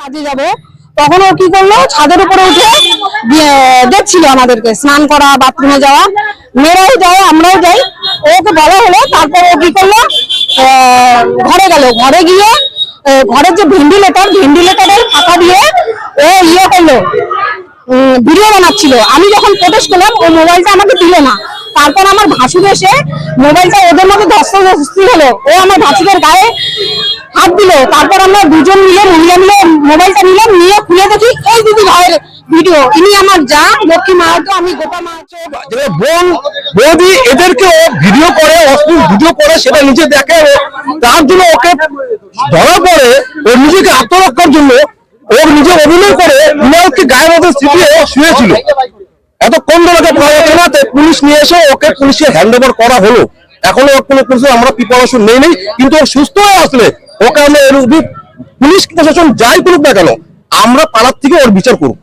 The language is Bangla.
কাজে যাব, তখন ও কি করলো, ছাদের উপরে উঠে দেখছিল আমাদেরকে স্নান করা, বাথরুমে যাওয়া, মেয়েরাও যায় আমরাও যাই। ওকে বলা হলো, তারপর ও কি করলো, ঘরে গেল। ঘরে গিয়ে ঘরের যে ভেন্টিলেটারের ফাঁকা দিয়ে ও করলো, ভিডিও বানাচ্ছিল। আমি যখন প্রবেশ করলাম, ও মোবাইলটা আমাকে দিল না। তারপর আমার ভাসুর এসে মোবাইলটা ওদের মধ্যে ধস্তাধস্তি হলো, ও আমার ভাসুরের গায়ে হাত দিল। তারপর আমরা দুজন মিলে মোবাইলটা নিলাম, নিয়ে খুলে দেখি এই দিদি ভাইয়ের ভিডিও। ইনি আমার যা লক্ষ্মী মাহাতো, আমি গোপা মাহাতো। বোন বৌদি এদেরকে ও ভিডিও করে, অশ্লীল ভিডিও করে, সেটা নিজে দেখে। তার জন্য ওকে ধরার পরে ও নিজেকে আত্মরক্ষার জন্য ও নিজে অভিনয় করে বিনায়ককে গায়ের মধ্যে ছিটিয়ে শুয়েছিল। এতক্ষণ ধরে পাওয়া যেত না, পুলিশ নিয়ে এসে ওকে পুলিশে হ্যান্ড ওভার করা হলো। এখনো কোনো কিছু আমরা প্রিপারেশন নেই, কিন্তু ও সুস্থ হয়ে আসলে ওকে আমরা পুলিশ প্রশাসন যাই করুক না কেন, আমরা পাড়ার থেকে ওর বিচার করুক।